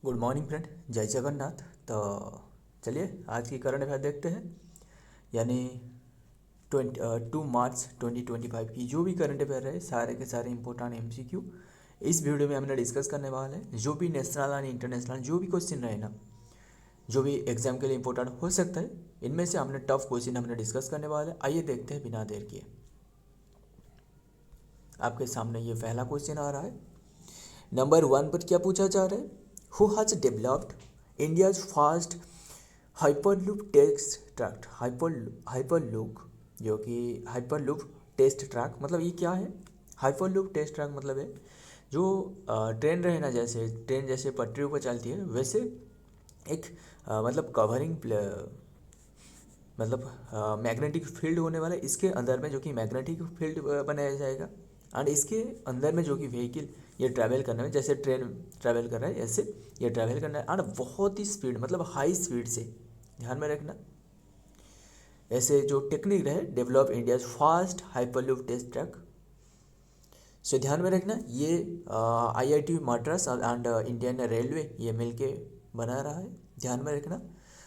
Good morning friend, जय जगन्नाथ। तो चलिए आज की करंट अफेयर देखते हैं। यानी 2 मार्च 2025 की जो भी करंट अफेयर है सारे के सारे इंपॉर्टेंट एमसीक्यू इस वीडियो में हमने डिस्कस करने वाले हैं। जो भी नेशनल और इंटरनेशनल जो भी क्वेश्चन रहे ना, जो भी एग्जाम के लिए इंपॉर्टेंट हो सकता है, इनमें से हमने टफ क्वेश्चन हमने डिस्कस करने वाले हैं। आइए देखते हैं बिना देर किए। आपके सामने ये पहला क्वेश्चन आ रहा है। नंबर 1 पर क्या पूछा जा रहा है? Who has developed India's fast hyperloop test track. Hyperloop जो कि हाइपरलूप टेस्ट ट्रैक मतलब ये क्या है? हाइपरलूप टेस्ट ट्रैक मतलब है जो ट्रेन रहे ना, जैसे ट्रेन जैसे पटरियों पर चलती है वैसे एक मतलब कवरिंग मतलब मैग्नेटिक फील्ड होने वाला है इसके अंदर में, जो कि मैग्नेटिक फील्ड बनाया जाएगा। एंड इसके अंदर में जो कि व्हीकल ये ट्रैवल करना है, जैसे ट्रेन ट्रैवल कर रहा है ऐसे ये ट्रैवल करना है। एंड बहुत ही स्पीड मतलब हाई स्पीड से, ध्यान में रखना। ऐसे जो टेक्निक रहे develop India fast hyperloop test track. So ध्यान में रखना ये IIT Madras and Indian railway ये मिलके बना रहा है। ध्यान में रखना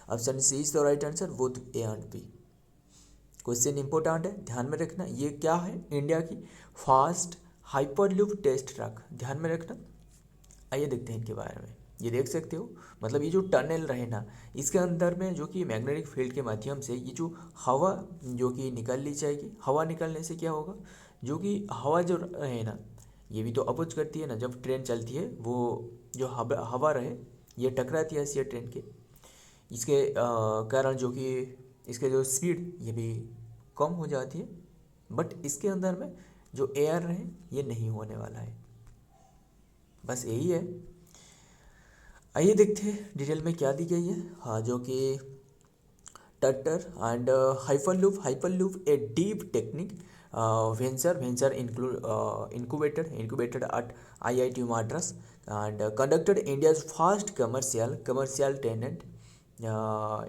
option C is the right answer, both A and B. Question important है, ध्यान में रखना। ये क्या है? इंडिया की फास्ट हाइपरलूप टेस्ट ट्रैक, ध्यान में रखना। आइए देखते हैं इनके बारे में। ये देख सकते हो मतलब ये जो टनल रहे ना, इसके अंदर में जो कि मैग्नेटिक फील्ड के माध्यम से ये जो हवा जो कि निकल ली जाएगी। हवा निकलने से क्या होगा? जो कि हवा जो रहे ना, ये भी तो अपोज करती है ना, जब ट्रेन चलती है वो जो हवा रहे ये टकराती है ऐसी ट्रेन के, इसके कारण जो कि इसके जो स्पीड ये भी कम हो जाती है। बट इसके अंदर में जो एयर रहे ये नहीं होने वाला है, बस यही है। आइए देखते हैं डिटेल में क्या दी गई है। हाँ, जो कि TuTr and hyperloop a deep technique venture incubated at IIT Madras and conducted India's first commercial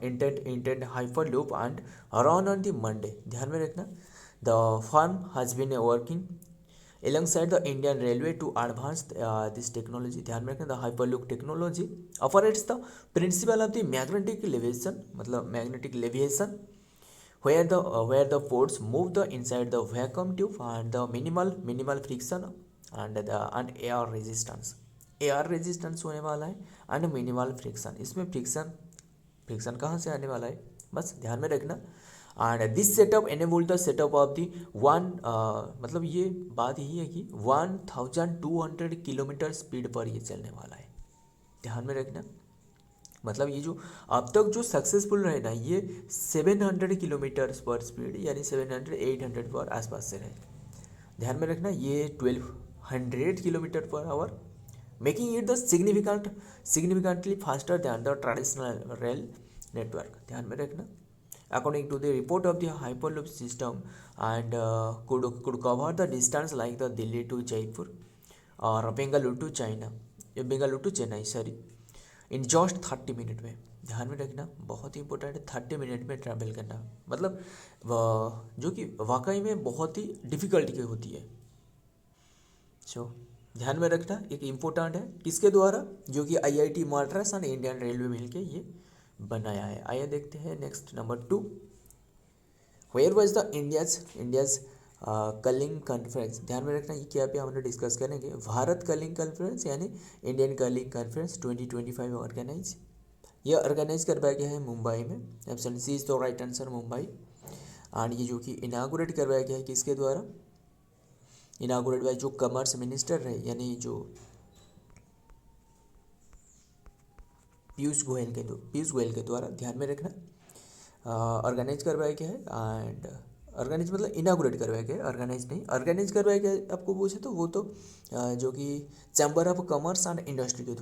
intent hyperloop and run on the Monday। ध्यान में रखना। The firm has been working alongside the Indian Railway to advance this technology। ध्यान में रखना। The hyperloop technology operates the principle of the magnetic levitation मतलब magnetic levitation where the ports move the inside the vacuum tube and the minimal friction and air resistance होने वाला है and minimal friction। इसमें friction कहाँ से आने वाला है, बस ध्यान में रखना। And this setup enable the setup of the one मतलब ये बात यही है कि 1200 किलोमीटर स्पीड पर ये चलने वाला है। ध्यान में रखना। मतलब ये जो अब तक जो सक्सेसफुल रहे ना, ये 700 किलोमीटर पर स्पीड यानी 700-800 पर आसपास से रहे। ध्यान में रखना ये 1200 kilometre per hour, making it the significantly faster than the traditional rail network. ध्यान में रखना। According to the report of the Hyperloop system and could cover the distance like the Delhi to Jaipur और Bengaluru to Chennai sorry in just 30 minute में। ध्यान में रखना, बहुत ही important है। 30 मिनट में ट्रैवल करना मतलब जो कि वाकई में बहुत ही डिफ़िकल्टी की होती है। सो ध्यान में रखना, एक इम्पोर्टेंट है किसके द्वारा? जो कि IIT मद्रास और इंडियन रेलवे मिलके ये बनाया है। आइए देखते हैं next number 2। Where was the India's curling conference. ध्यान में रखना, ये क्या पे हमने डिस्कस करेंगे। भारत कर्लिंग कॉन्फ्रेंस यानी इंडियन कर्लिंग कॉन्फ्रेंस 2025 ऑर्गेनाइज करवाया गया है मुंबई में। Option C is the right answer, Mumbai. And ये जो कि इनागुरेट करवाया गया है किसके द्वारा? इनागुरेट बाय जो कॉमर्स मिनिस्टर रहे यानी जो पीयूष गोयल के द्वारा। ध्यान में रखना, ऑर्गेनाइज करवाया गया है। एंड ऑर्गेनाइज मतलब इनागुरेट करवाया गया है, ऑर्गेनाइज नहीं। ऑर्गेनाइज करवाया गया है आपको पूछे तो वो तो जो कि chamber of commerce and industry के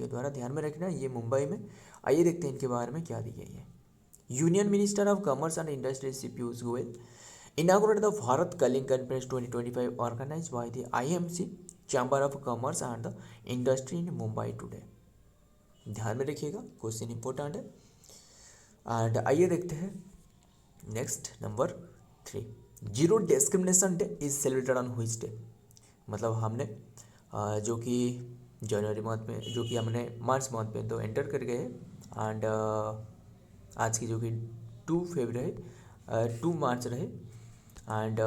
द्वारा, ध्यान में रखना ये मुंबई में। आइए देखते हैं इनके बारे में क्या दी गई है। Union minister of commerce and industry Shri Piyush Goyal inaugurated the Bharat Culling Conference 2025 organized by the IMC Chamber of Commerce and the Industry in Mumbai today। ध्यान में रखिएगा, क्वेश्चन इंपॉर्टेंट है। एंड आइए देखते हैं next number 3। Zero discrimination day is celebrated on which day. मतलब हमने जो कि जनवरी मंथ में, जो कि हमने मार्च मंथ में तो एंटर कर गए। एंड आज की जो कि 2 मार्च रहे। एंड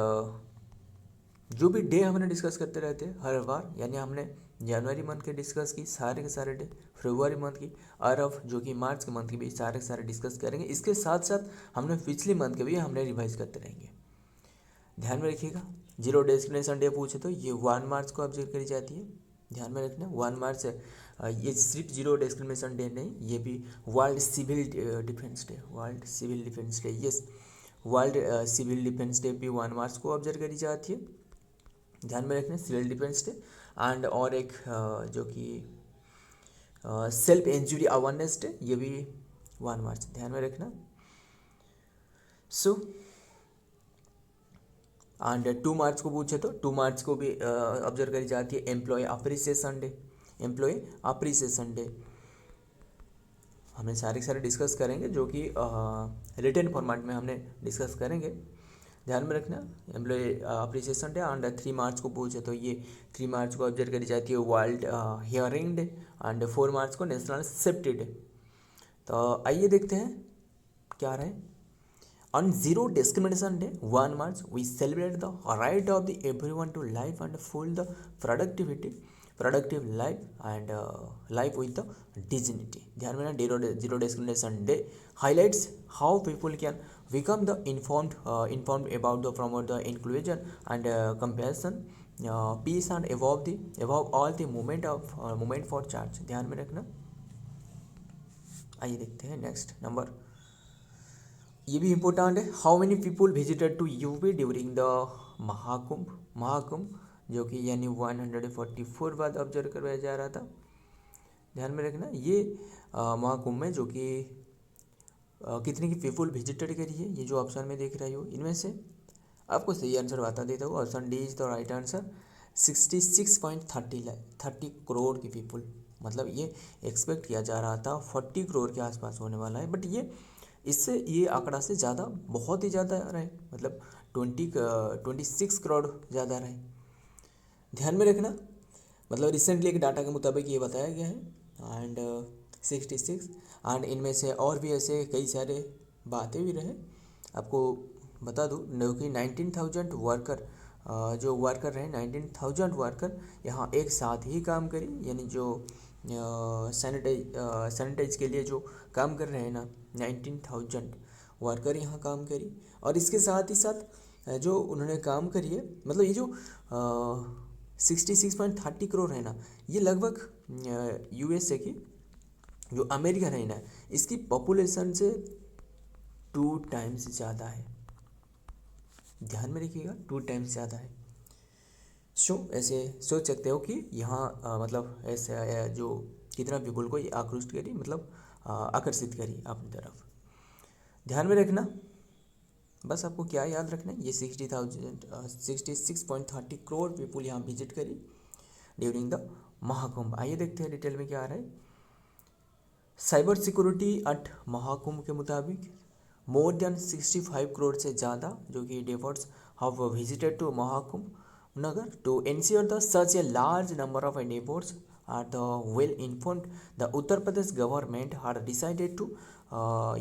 जो भी डे हमने डिस्कस करते रहते हैं हर बार, यानी हमने जनवरी मंथ के डिस्कस की सारे के सारे डे, फरवरी मंथ की, और अब जो कि मार्च के मंथ की भी सारे के सारे डिस्कस करेंगे। इसके साथ साथ हमने पिछली मंथ के भी हमने रिवाइज करते रहेंगे। ध्यान में रखिएगा, जीरो डेस्टिनेशन डे पूछे तो ये 1 मार्च को ऑब्जर्व करी जाती है। ध्यान में रखना 1 मार्च ये सिर्फ जीरो डिस्क्रिमिनेशन डे नहीं, ये भी world civil defence day, world civil defence day, yes, world civil defence day भी 1 मार्च को ऑब्जर्व करी जाती है। ध्यान में रखना सिविल डिफेंस डे। एंड और एक जो कि सेल्फ इंजुरी अवेयरनेस डे, ये भी 1 मार्च, ध्यान में रखना। सो एंड 2 मार्च को पूछे तो 2 मार्च को भी ऑब्जर्व करी जाती है employee appreciation day, employee appreciation day. हमने सारे डिस्कस करेंगे, जो कि रिटन फॉर्मेट में हमने डिस्कस करेंगे। ध्यान में रखना एम्प्लॉय अप्रिसिएशन डे। एंड 3 मार्च को पूछे तो ये 3 मार्च को ऑब्जर्व करी जाती है वर्ल्ड हियरिंग डे। एंड 4 मार्च को नेशनल सेफ्टी डे। तो आइए देखते हैं क्या रहे। On Zero Discrimination Day, 1 March, we celebrate the right of the everyone to life and full the productive life and life with the dignity. ध्यान में ना, Zero Discrimination Day highlights how people can become the informed about the promote the inclusion and compassion, peace and above all the movement for change. ध्यान में रखना। आइए देखते हैं next number, ये भी इम्पोर्टेंट है। How many people visited to UP during the Mahakumbh, जो कि यानी 144 बार ऑब्जर्व करवाया जा रहा था। ध्यान में रखना ये महाकुंभ में जो कि कितने की पीपुल विजिटेड करी है, ये जो ऑप्शन में देख रहे हो इनमें से आपको सही आंसर बता देता हूँ। Option D is the right answer. 66.30 crore की पीपुल, मतलब ये एक्सपेक्ट किया जा रहा था 40 करोड़ के आसपास होने वाला है, बट ये आंकड़ा से ज़्यादा, बहुत ही ज़्यादा रहे, मतलब 26 करोड़ ज़्यादा रहे। ध्यान में रखना, मतलब रिसेंटली एक डाटा के मुताबिक ये बताया गया है। एंड 66, एंड इनमें से और भी ऐसे कई सारे बातें भी रहे। आपको बता दूँ कि 19,000 वर्कर, जो वर्कर रहे 19,000 वर्कर यहाँ एक साथ ही काम करी, यानी जो सैनिटाइज के लिए जो काम कर रहे हैं ना, 19,000 वर्कर यहाँ काम करी। और इसके साथ ही साथ जो उन्होंने काम करी है, मतलब ये जो 66.30 करोड़ है ना, ये लगभग यूएसए की जो अमेरिका है ना, इसकी पॉपुलेशन से 2 टाइम्स ज़्यादा है। ध्यान में रखिएगा 2 टाइम्स ज़्यादा है। ऐसे सोच सकते हो कि यहाँ मतलब ऐसे जो कितना पीपल को ये आकृष्ट करी, मतलब आकर्षित करी अपनी तरफ। ध्यान में रखना, बस आपको क्या याद रखना है, ये 66.30 करोड़ पीपल यहाँ विजिट करी ड्यूरिंग द महाकुंभ। आइए देखते हैं डिटेल में क्या आ रहा है। साइबर सिक्योरिटी एट महाकुंभ के मुताबिक मोर देन 65 करोड़ से ज़्यादा जो कि devotees have visited to Mahakumbh Nagar to ensure the such a large number of neighbors are the well informed. The Uttar Pradesh government had decided to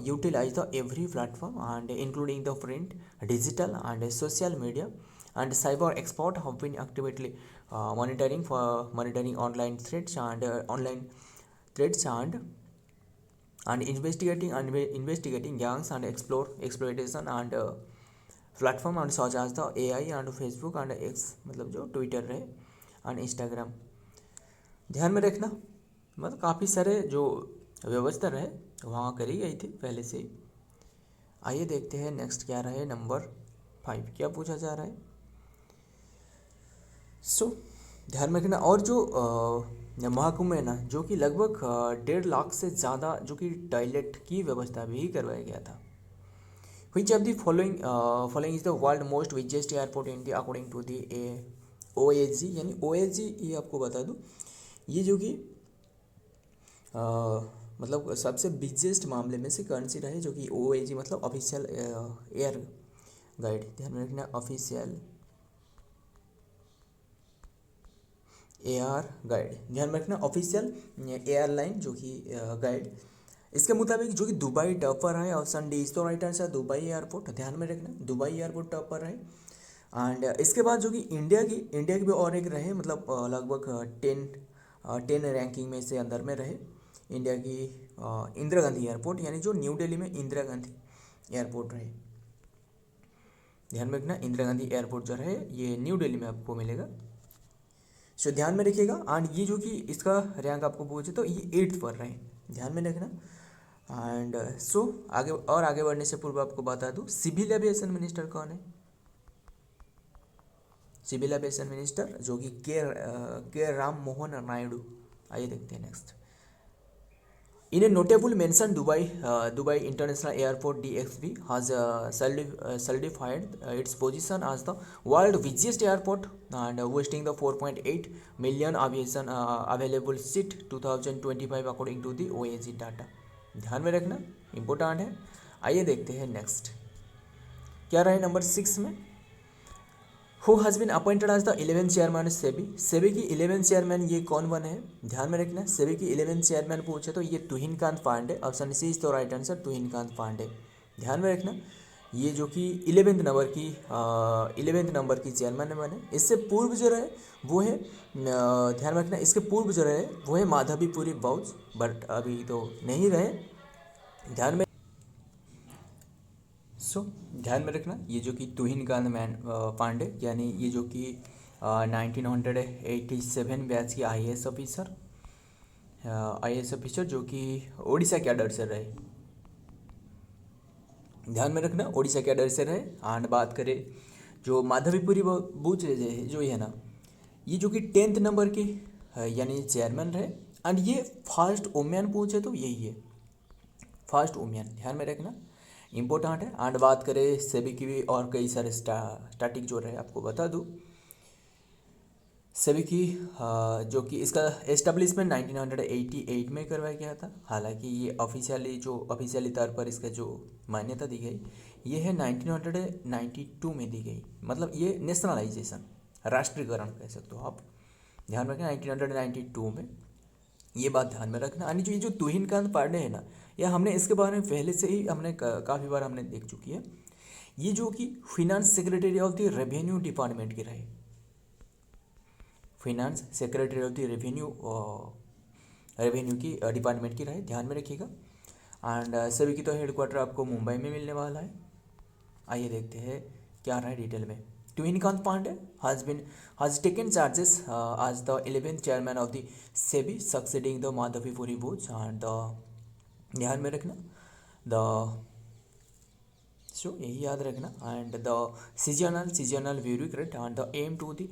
utilize the every platform and including the print, digital and social media, and cyber experts have been actively monitoring online threats and investigating gangs and exploitation and platform and such as the AI and Facebook and X, मतलब जो Twitter रहे and Instagram. ध्यान में रखना, मतलब काफ़ी सारे जो व्यवस्था रहे वहाँ करी गई थी पहले से ही। आइए देखते हैं नेक्स्ट क्या रहे, नंबर 5 क्या पूछा जा रहा है। ध्यान में रखना, और जो महाकुंभ है ना, जो कि लगभग 1.5 लाख से ज़्यादा जो कि टॉयलेट की व्यवस्था भी करवाया गया था। Which of the following is the world most busiest airport in India according to the OAG, यानी OAG ये आपको बता दूँ, ये जो कि मतलब सबसे बिजिएस्ट मामले में से कौन सी रहे, जो कि OAG मतलब ऑफिशियल एयर गाइड। ध्यान में रखना ऑफिशियल एयर गाइड, ध्यान में रखना ऑफिशियल एयरलाइन जो कि गाइड, इसके मुताबिक जो कि दुबई टॉप पर है, ऑप्शन डी इज तो राइट आंसर, दुबई एयरपोर्ट, ध्यान में रखना दुबई एयरपोर्ट टॉप पर है। एंड इसके बाद जो कि इंडिया की भी और एक रहे, मतलब लगभग 10 रैंकिंग में से अंदर में रहे इंडिया की इंदिरा गांधी एयरपोर्ट, यानी जो न्यू दिल्ली में इंदिरा गांधी एयरपोर्ट रहे, ध्यान में रखना इंदिरा गांधी एयरपोर्ट जो रहे ये न्यू दिल्ली में आपको मिलेगा। सो ध्यान में रखिएगा। एंड ये जो कि इसका रैंक आपको पूछे तो ये 8th पर रहे, ध्यान में रखना। एंड सो आगे बढ़ने से पूर्व आपको बता दूँ सिविल एविएशन मिनिस्टर कौन है। सिविल एविएशन मिनिस्टर जो कि के राम मोहन नायडू। आइए देखते हैं next. In a notable mention, Dubai International Airport (DXB) has solidified its position as the world busiest airport and boasting the 4.8 million aviation available seat 2025 according to the OAG data। ध्यान में रखना important है। आइए देखते हैं next क्या रहा है नंबर 6 में। Who has been appointed as the 11th chairman SEBI. SEBI की 11th चेयरमैन ये कौन बने हैं, ध्यान में रखना। सेबी की 11th चेयरमैन पूछे तो ये Tuhin Kanta Pandey, option C is तो राइट आंसर, तुहिनकांत पांडे, ध्यान में रखना। ये जो कि 11th नंबर की चेयरमैन बने। इससे पूर्व जो रहे वो है ध्यान में रखना, इसके पूर्व जो रहे वो है माधवीपुरी बाउच, बट अभी तो नहीं रहे, ध्यान में। ध्यान में रखना ये जो कि तुहिनकांत पांडे, यानी ये जो कि 1987 बैच के आईएएस ऑफिसर जो कि ओडिशा कैडर से रहे, ध्यान में रखना ओडिशा कैडर से रहे। एंड बात करें जो माधवीपुरी बूच जो है ना, ये जो कि 10th नंबर की यानी चेयरमैन रहे। एंड ये फर्स्ट वुमेन पूछे तो यही है, फर्स्ट वुमेन, ध्यान में रखना इम्पोर्टेंट है। एंड बात करें सेबी की भी और कई सारे स्टैटिक जो रहे आपको बता दूँ। सेबी की जो कि इसका एस्टेब्लिशमेंट 1988 में करवाया गया था। हालांकि ये ऑफिशियली तौर पर इसका जो मान्यता दी गई ये है 1992 में दी गई, मतलब ये नेशनलाइजेशन, राष्ट्रीयकरण कह सकते हो आप, ध्यान रखें 1992 में, ये बात ध्यान में रखना। यानी जो ये जो तुहिनकांत पांडे है ना, या हमने इसके बारे में पहले से ही हमने काफ़ी बार हमने देख चुकी है। ये जो कि finance secretary of the revenue department की रहे, finance secretary of the revenue की डिपार्टमेंट की रहे, ध्यान में रखिएगा। एंड सभी की तो हेडक्वार्टर आपको मुंबई में मिलने वाला है। आइए देखते हैं क्या रहा है डिटेल में। Tuhin Kanta Pandey has taken charges as the 11th chairman of the SEBI, succeeding the Madhavipuri Bose and ध्यान में रखना यही याद रखना। And the seasonal bureaucrat and the aim to the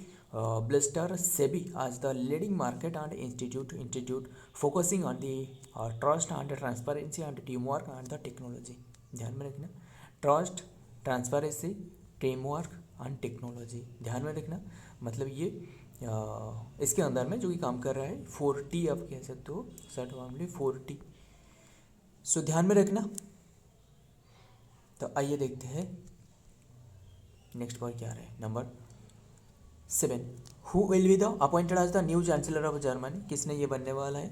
blister SEBI as the leading market and institute focusing on the trust and transparency and teamwork and the technology। ध्यान में रखना trust, transparency, teamwork and technology, ध्यान में रखना। मतलब ये इसके अंदर में जो कि काम कर रहा है 4T आप कह सकते हो, शॉर्ट फॉर्मली 4T। सो ध्यान में रखना। तो आइए देखते हैं नेक्स्ट पर क्या रहे number 7। Who will be the appointed as the new chancellor of Germany. किसने ये बनने वाला है,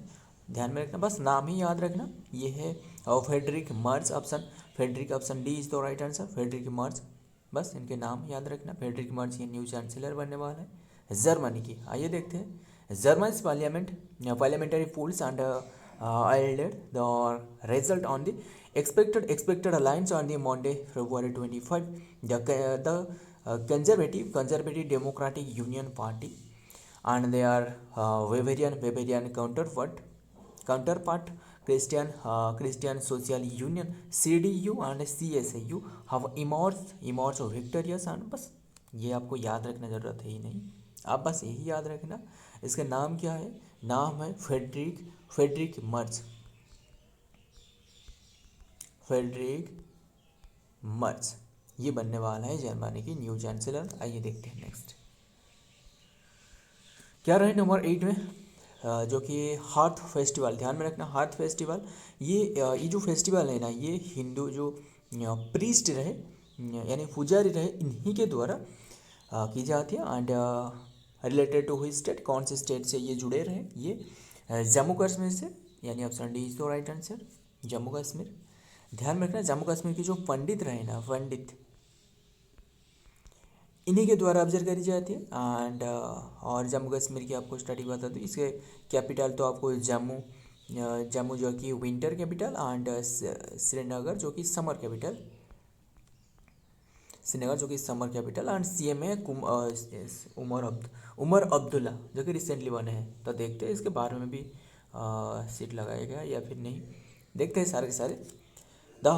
ध्यान में रखना, बस नाम ही याद रखना। ये है Friedrich Merz, option D is the right answer, Friedrich Merz, बस इनके नाम याद रखना। फ्रेडरिक मर्ज ये न्यू चांसलर बनने वाला है जर्मनी की। आइए देखते हैं German parliamentary polls and yielded the result on the expected alliance on the Monday, February 25. The Conservative Democratic Union Party and their Bavarian counterpart Christian Social Union CDU and CSU have emerged victorious। and बस ये आपको याद रखना ज़रूरत है ही नहीं, आप बस यही याद रखना। इसका नाम क्या है, नाम है फ्रेडरिक मर्ज, ये बनने वाला है जर्मनी की न्यू चांसलर। आइए देखते हैं नेक्स्ट क्या रहे नंबर 8 में, जो कि हार्थ फेस्टिवल। ध्यान में रखना हार्थ फेस्टिवल, ये जो फेस्टिवल है ना, ये हिंदू जो प्रीस्ट रहे यानी पुजारी रहे, इन्हीं के द्वारा की जाती है। एंड रिलेटेड टू हुई स्टेट, कौन से स्टेट से ये जुड़े रहे, ये जम्मू कश्मीर से, यानी option D is the right answer, Jammu Kashmir. ध्यान में रखना जम्मू कश्मीर के जो पंडित रहे ना, पंडित, इन्हीं के द्वारा ऑब्जर्व करी जाती है। एंड और जम्मू कश्मीर की आपको स्टडी बता दूँ, इसके कैपिटल तो आपको जम्मू जो कि विंटर कैपिटल, एंड श्रीनगर जो कि समर कैपिटल, श्रीनगर जो कि समर कैपिटल, एंड सीएम है उमर अब्दुल्ला जो कि रिसेंटली बने हैं। तो देखते हैं इसके बारे में भी सीट लगाया गया या फिर नहीं, देखते हैं सारे के सारे। The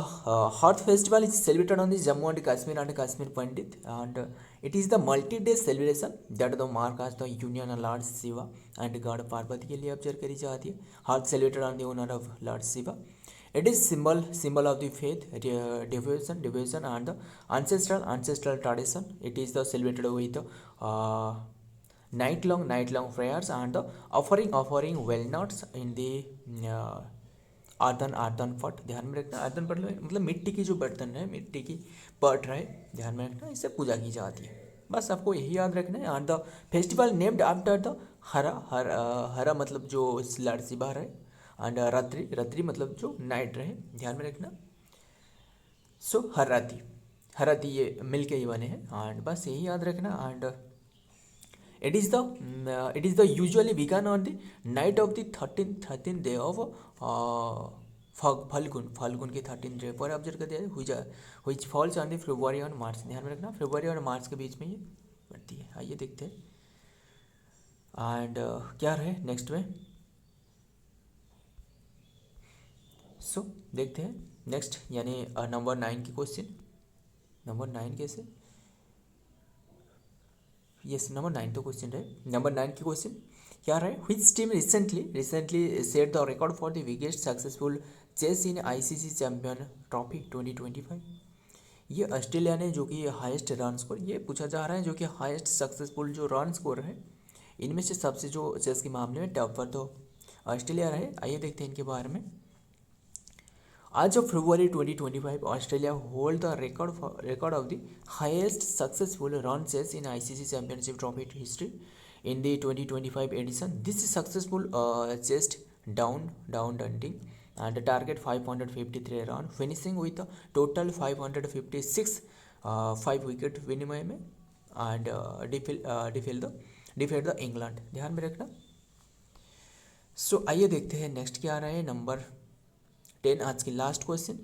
Hearth Festival is celebrated on the Jammu and Kashmir Pandit, and it is the multi-day celebration that the mark as the union of Lord Shiva and God Parvati के लिए ऑब्जर्व करी जाती है। Hearth celebrated on the honor of Lord Shiva. It is symbol of the faith, devotion and the ancestral tradition. It is the celebrated with night long prayers and the offering walnuts in the आर्दन पट। ध्यान में रखना, आर्दन पट मतलब मिट्टी की जो बर्तन है, मिट्टी की पट है, ध्यान में रखना, इससे पूजा की जाती है। बस आपको यही याद रखना है। And the festival named after the हरा मतलब जो लॉर्ड शिवा रहे, एंड रात्रि मतलब जो नाइट रहे, ध्यान में रखना। सो हराती ये मिल के ही बने हैं, एंड बस यही याद रखना। And it is the usually begun on the night of the 13th day of Phalgun के 13 डे पर ऑब्जर्व कर दिया, which falls on the February और मार्च। ध्यान में रखना, फरवरी और मार्च के बीच में ये बढ़ती है। आइए देखते हैं एंड क्या रहे नेक्स्ट में। सो देखते हैं नेक्स्ट, यानी नंबर 9 की क्वेश्चन। नंबर 9 कैसे, यस नंबर 9 तो क्वेश्चन है। नंबर 9 की क्वेश्चन क्या रहे, which team recently set the record for the biggest successful chase in ICC champion trophy 2025। ये ऑस्ट्रेलिया ने जो कि हाईएस्ट रन स्कोर, ये पूछा जा रहा है जो कि हाईएस्ट सक्सेसफुल जो रन स्कोर है इनमें से सबसे जो चेस के मामले में टॉप पर तो ऑस्ट्रेलिया रहे। आइए देखते हैं इनके बारे में। आज of February 2025 Australia hold the record of the highest successful run chase in ICC Championship Trophy history in the 2025 edition. This successful chased down Dundee and target 553 run, finishing with a total 556 5 wicket विनिमय में, and defend the England. ध्यान में रखना। सो आइए देखते हैं next क्या रहा है नंबर 10, आज की last question.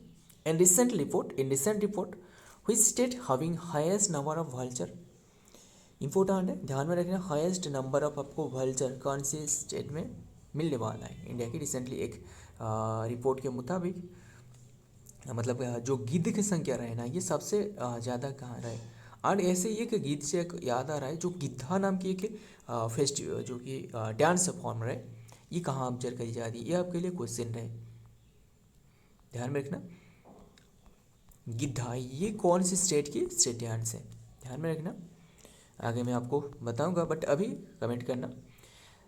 In recent report which state having highest number of vulture, important है, ध्यान में रखना। हाईएस्ट नंबर ऑफ आपको वल्चर कौन से स्टेट में मिलने वाला है इंडिया की। रिसेंटली एक रिपोर्ट के मुताबिक मतलब जो गिद्ध की संख्या रहे ना, ये सबसे ज़्यादा कहाँ रहे। और ऐसे ही एक गिद्ध से एक याद आ रहा है, जो गिद्धा नाम की एक फेस्टिवल जो कि डांस फॉर्म रहे, ये कहाँ ऑब्जर्व करी जाती है, ये आपके लिए क्वेश्चन रहे। ध्यान में रखना, गिद्धा ये कौन सी स्टेट की स्टेट डांस है, ध्यान में रखना। आगे मैं आपको बताऊंगा, बट अभी कमेंट करना।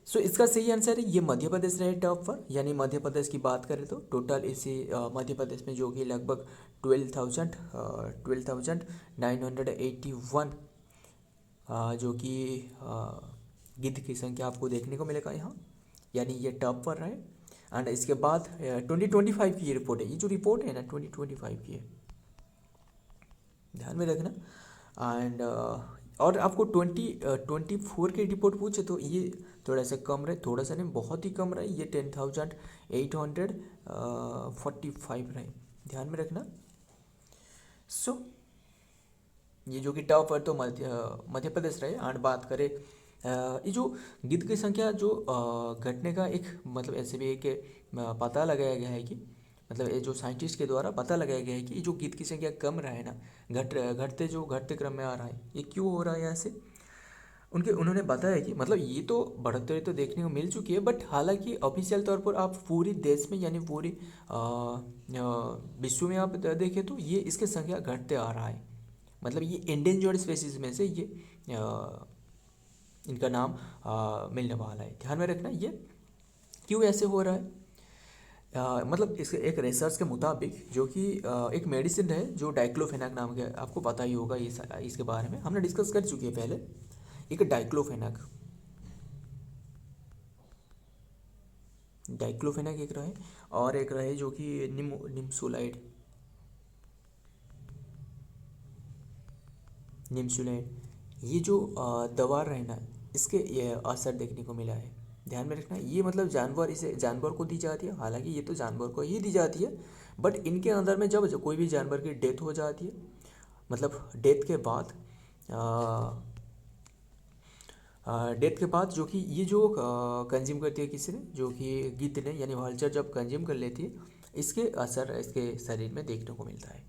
सो इसका सही आंसर है ये मध्य प्रदेश रहे टॉप पर। यानी मध्य प्रदेश की बात करें तो टोटल इसी मध्य प्रदेश में जो कि लगभग 12,981 जो कि गिद्ध की संख्या आपको देखने को मिलेगा यहाँ, यानी ये टॉप पर रहे। एंड इसके बाद 2025 की ये रिपोर्ट है, ये जो रिपोर्ट है ना 2025 की है, ध्यान में रखना। एंड और आपको 2024 की रिपोर्ट पूछे तो ये थोड़ा सा कम रहे, थोड़ा सा नहीं बहुत ही कम रहे, ये 10,845 रहे, ध्यान में रखना। सो ये जो कि टॉप पर तो मध्य प्रदेश रहे। एंड बात करें ये जो गिद्ध की संख्या जो घटने का एक मतलब ऐसे भी एक पता लगाया गया है कि मतलब ये जो साइंटिस्ट के द्वारा पता लगाया गया है कि जो गिद्ध की संख्या कम रहा है ना, घटते क्रम में आ रहा है, ये क्यों हो रहा है। यहाँ से उन्होंने बताया कि मतलब ये तो बढ़ते हुए तो देखने को मिल चुकी है, बट हालांकि ऑफिशियल तौर पर आप पूरी देश में यानी पूरी विश्व में आप देखें तो ये इसकी संख्या घटते आ रहा है। मतलब ये एंडेंजर्ड स्पीशीज में से ये इनका नाम मिलने वाला है, ध्यान में रखना। ये क्यों ऐसे हो रहा है, मतलब इसके एक रिसर्च के मुताबिक जो कि एक मेडिसिन है जो डाइक्लोफेनाक नाम के, आपको पता ही होगा इसके बारे में, हमने डिस्कस कर चुकी है पहले। एक डाइक्लोफेनाक डाइक्लोफेनाक एक रहे, और एक रहे जो कि निम्सोलाइड, ये जो दवा रहे ना, इसके ये असर देखने को मिला है। ध्यान में रखना, ये मतलब जानवर, इसे जानवर को दी जाती है, हालांकि ये तो जानवर को ही दी जाती है, बट इनके अंदर में जब कोई भी जानवर की डेथ हो जाती है, मतलब डेथ के बाद जो कि ये जो कंज्यूम करती है किसी ने, जो कि गिद्ध ने यानी वल्चर जब कंज्यूम कर लेती है, इसके असर इसके शरीर में देखने को मिलता है।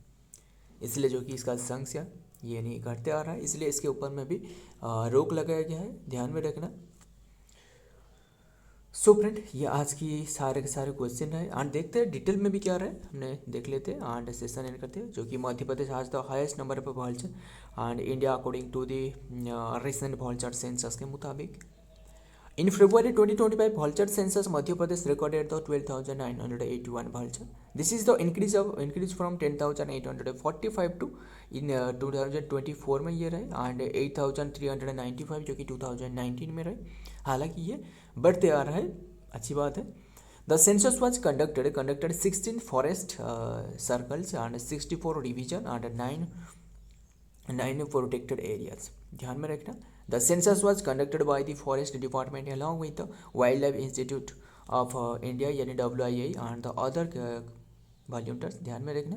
इसलिए जो कि इसका संख्या ये नहीं घटते आ रहा है, इसलिए इसके ऊपर में भी रोक लगाया गया है, ध्यान में रखना। सो फ्रेंड, ये आज की सारे के सारे क्वेश्चन है, एंड देखते हैं डिटेल में भी क्या रहे, हमने देख लेते हैं एंड सेशन एंड करते हैं। जो कि मध्य प्रदेश आज the highest number of vulture and India according to the recent vulture census के मुताबिक in February 2025, vulture census Madhya Pradesh recorded the 12,981 vulture. This is the increase from 10,845 to in 2024 में ये रहे, and 8,395 जो कि 2019 में रहे। हालांकि ये बढ़ते आ रहा है, अच्छी बात है। The census was conducted 16 forest circles and 64 division and 9 protected areas. ध्यान में रखना, the census was conducted by the forest department along with the wildlife institute of India यानी WII and the other वॉल्यूंटर्स। ध्यान में रखना।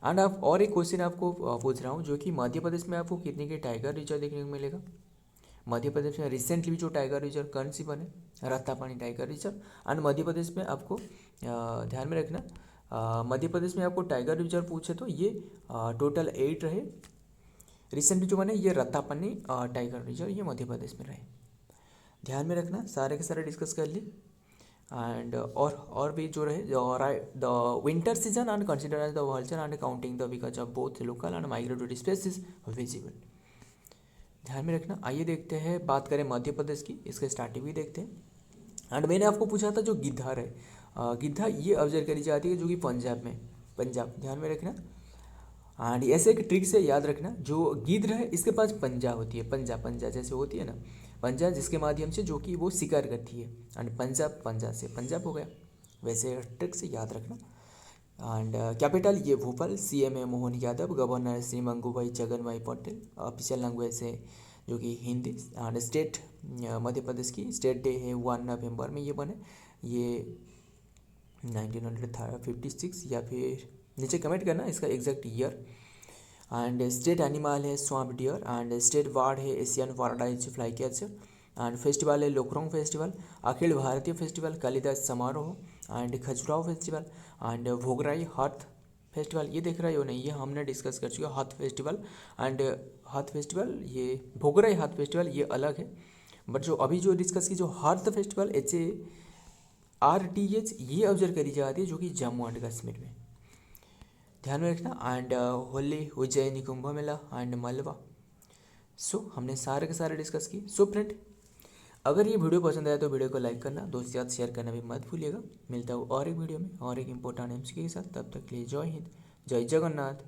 एंड आप और एक क्वेश्चन आपको पूछ रहा हूँ, जो कि मध्य प्रदेश में आपको कितने के टाइगर रिजर्व देखने को मिलेगा। मध्य प्रदेश में रिसेंटली जो टाइगर रिजर्व कौन सी बने, Rattapani tiger reserve. And Madhya Pradesh में आपको ध्यान में रखना, मध्य प्रदेश में आपको टाइगर रिजर्व पूछे तो ये टोटल 8 रहे। रिसेंटली जो बने ये रत्तापानी टाइगर रिजर्व, ये मध्य प्रदेश में रहे। ध्यान में रखना, सारे के सारे डिस्कस कर लिए। एंड और भी जो रहे, the winter season and consider as the vulture and counting the because of both local and migratory species visible. ध्यान में रखना। आइए देखते हैं, बात करें मध्य प्रदेश की, इसके स्टार्टिंग भी देखते हैं। एंड मैंने आपको पूछा था जो गिद्धा है, गिद्धा ये ऑब्जर्व करी जाती है जो कि पंजाब। ध्यान में रखना। एंड ऐसे एक ट्रिक से याद रखना, जो गिद्ध है इसके पास पंजा होती है, पंजा जैसे होती है ना, पंजा जिसके माध्यम से जो कि वो शिकार करती है। एंड पंजा से पंजाब हो गया, वैसे ट्रिक से याद रखना। एंड कैपिटल ये भोपाल, CM है मोहन यादव, गवर्नर श्री मंगूभाई छगन भाई पटेल, ऑफिशियल लैंग्वेज है जो कि हिंदी। एंड स्टेट मध्य प्रदेश की स्टेट डे है 1 नवंबर में ये बने, ये 1956 या फिर नीचे कमेंट करना इसका exact year. And state animal है swamp deer, and state bird है Asian paradise flycatcher. And festival है Lokrang festival, Akhil Bharatiya festival Kalidas Samaroh, and Khajuraho festival, and Bhograi Haat festival. ये देख रहे हो नहीं, ये हमने डिस्कस कर चुके हाथ फेस्टिवल। एंड हाथ फेस्टिवल, ये भोगराई हाथ फेस्टिवल ये अलग है, बट जो अभी जो डिस्कस की जो हाथ फेस्टिवल HARTH ये ऑब्जर्व करी जाती है जो कि जम्मू एंड कश्मीर में। ध्यान में रखना। एंड होली, उज्जैनी, कुंभ मेला एंड मलबा। सो हमने सारे के सारे डिस्कस की। सो फ्रेंड, अगर ये वीडियो पसंद आया तो वीडियो को लाइक करना, दोस्त के साथ शेयर करना भी मत भूलिएगा। मिलता हूँ और एक वीडियो में और एक इंपॉर्टेंट MCQ के साथ, तब तक के लिए जय हिंद, जय जगन्नाथ।